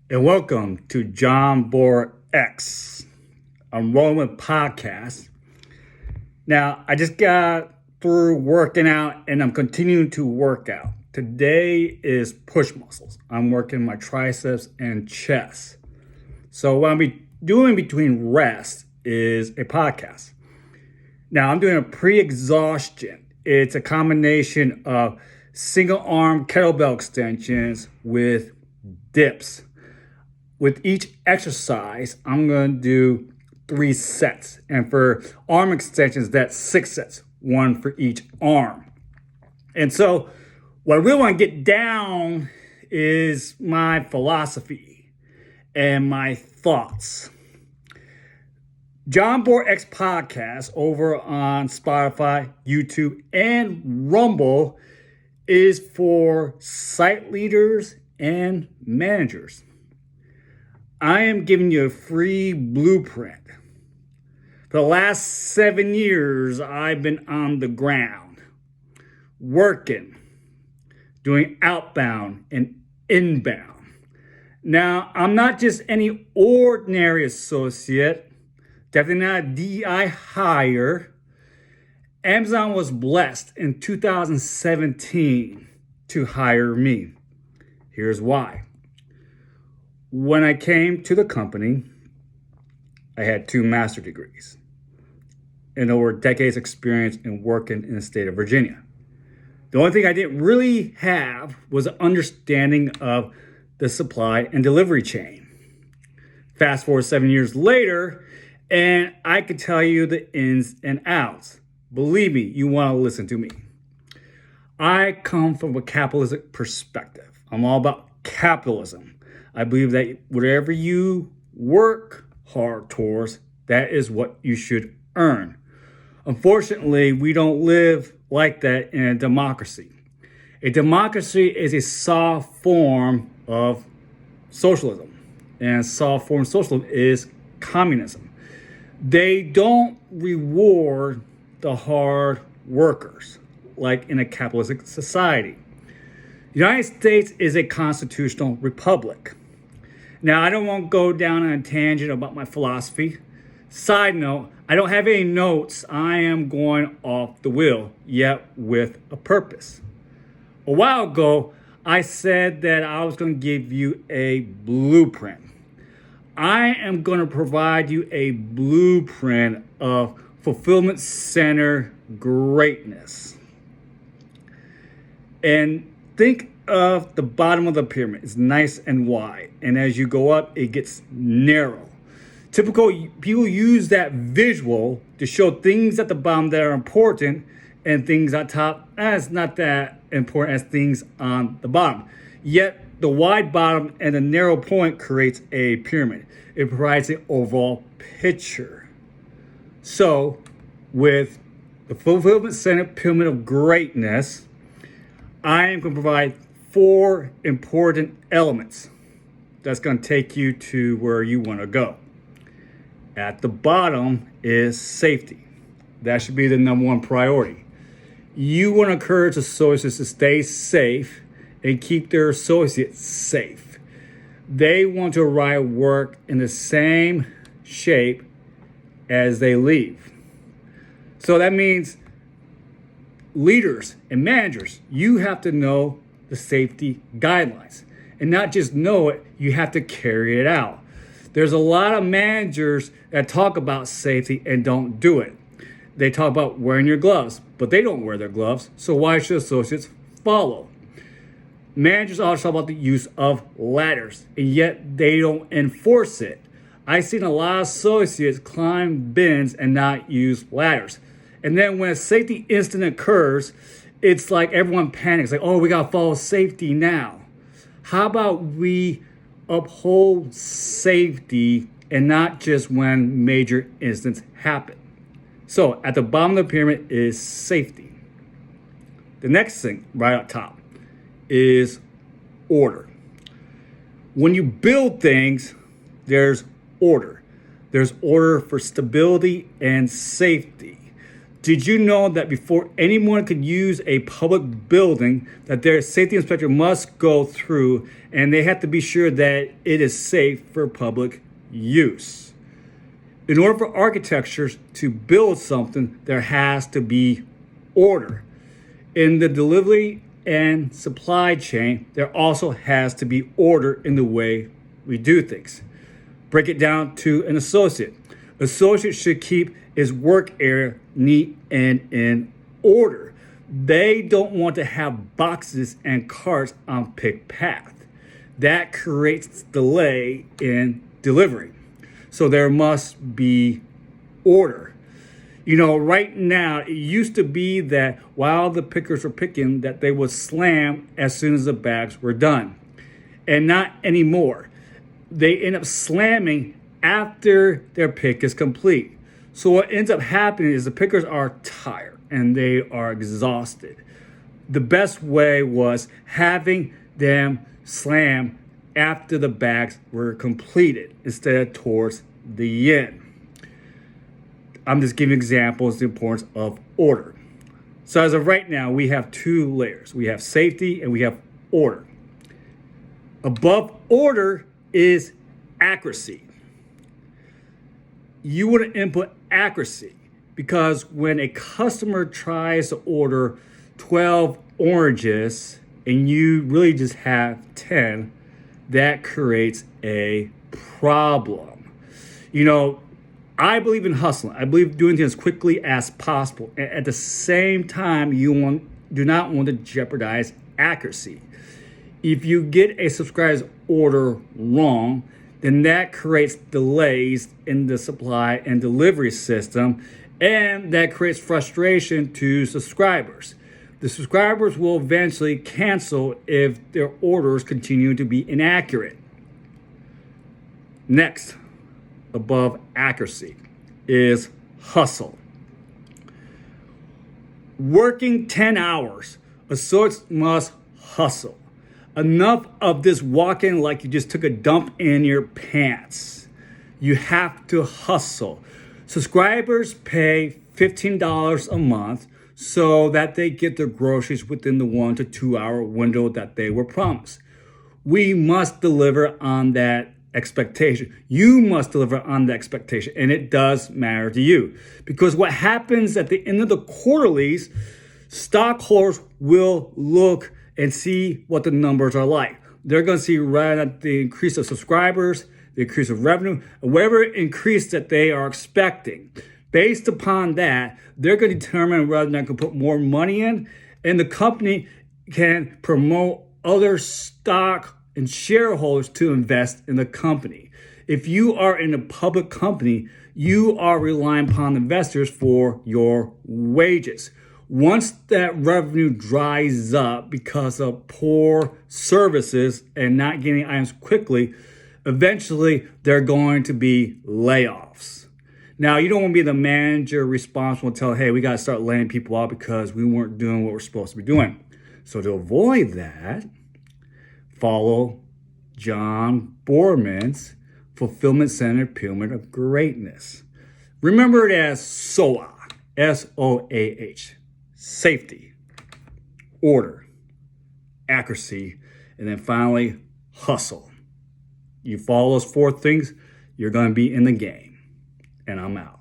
and welcome to johnboarX, a Roman podcast. Now, I just got through working out and I'm continuing to work out. Today is push muscles. I'm working my triceps and chest. So what I'll be doing between rest is a podcast. Now, I'm doing a pre-exhaustion. It's a combination of single arm kettlebell extensions with dips. With each exercise, I'm going to do 3 sets. And for arm extensions, that's 6 sets, 1 for each arm. And so what I really want to get down is my philosophy and my thoughts. johnboarX podcast over on Spotify, YouTube, and Rumble is for site leaders and managers. I am giving you a free blueprint. For the last 7 years, I've been on the ground, working, doing outbound and inbound. Now, I'm not just any ordinary associate, definitely not a DI hire. Amazon was blessed in 2017 to hire me. Here's why. When I came to the company, I had 2 master's degrees and over decades experience in working in the state of Virginia. The only thing I didn't really have was an understanding of the supply and delivery chain. Fast forward 7 years later, and I could tell you the ins and outs. Believe me, you want to listen to me. I come from a capitalistic perspective. I'm all about capitalism. I believe that whatever you work hard towards, that is what you should earn. Unfortunately, we don't live like that in a democracy. A democracy is a soft form of socialism, and a soft form of socialism is communism. They don't reward the hard workers like in a capitalistic society. The United States is a constitutional republic. Now, I don't want to go down on a tangent about my philosophy. Side note, I don't have any notes. I am going off the wheel, yet with a purpose. A while ago, I said that I was going to give you a blueprint. I am going to provide you a blueprint of fulfillment center greatness. And think of the bottom of the pyramid. It's nice and wide. And as you go up, it gets narrow. Typical people use that visual to show things at the bottom that are important and things at top as not that important as things on the bottom. Yet the wide bottom and the narrow point creates a pyramid. It provides an overall picture. So with the fulfillment center pyramid of greatness, I am going to provide 4 important elements that's going to take you to where you want to go. At the bottom is safety. That should be the number 1 priority. You want to encourage associates to stay safe and keep their associates safe. They want to arrive at work in the same shape as they leave. So that means leaders and managers, you have to know the safety guidelines. And not just know it, you have to carry it out. There's a lot of managers that talk about safety and don't do it. They talk about wearing your gloves, but they don't wear their gloves. So why should associates follow? Managers also talk about the use of ladders, and yet they don't enforce it. I've seen a lot of associates climb bins and not use ladders. And then when a safety incident occurs, it's like everyone panics, like, oh, we got to follow safety now. How about we uphold safety and not just when major incidents happen? So at the bottom of the pyramid is safety. The next thing right up top is order. When you build things, there's order. There's order for stability and safety. Did you know that before anyone could use a public building, that their safety inspector must go through and they have to be sure that it is safe for public use? In order for architectures to build something, there has to be order. In the delivery and supply chain, there also has to be order in the way we do things. Break it down to an associate. Associate should keep his work area neat and in order. They don't want to have boxes and carts on pick path. That creates delay in delivery. So there must be order. You know, right now, it used to be that while the pickers were picking, that they would slam as soon as the bags were done. And not anymore. They end up slamming after their pick is complete. So what ends up happening is the pickers are tired and they are exhausted. The best way was having them slam after the bags were completed instead of towards the end. I'm just giving examples of the importance of order. So as of right now, we have two layers. We have safety and we have order. Above order is accuracy. You want to input accuracy because when a customer tries to order 12 oranges and you really just have 10, that creates a problem. You know, I believe in hustling. I believe doing things as quickly as possible. And at the same time, do not want to jeopardize accuracy. If you get a subscriber's order wrong, then that creates delays in the supply and delivery system, and that creates frustration to subscribers. The subscribers will eventually cancel if their orders continue to be inaccurate. Next, above accuracy, is hustle. Working 10 hours, associates must hustle. Enough of this walking like you just took a dump in your pants. You have to hustle. Subscribers pay $15 a month so that they get their groceries within the 1 to 2 hour window that they were promised. We must deliver on that expectation. You must deliver on the expectation, and it does matter to you. Because what happens at the end of the quarterlies, stockholders will look and see what the numbers are like. They're going to see right at the increase of subscribers, the increase of revenue, and whatever increase that they are expecting. Based upon that, they're going to determine whether they can put more money in, and the company can promote other stock and shareholders to invest in the company. If you are in a public company, you are relying upon investors for your wages. Once that revenue dries up because of poor services and not getting items quickly, eventually there are going to be layoffs. Now, you don't want to be the manager responsible and tell, hey, we got to start laying people out because we weren't doing what we're supposed to be doing. So to avoid that, follow John boarX's Fulfillment Centered Pyramid of Greatness. Remember it as SOAH, S-O-A-H. Safety, order, accuracy, and then finally, hustle. You follow those four things, you're going to be in the game. And I'm out.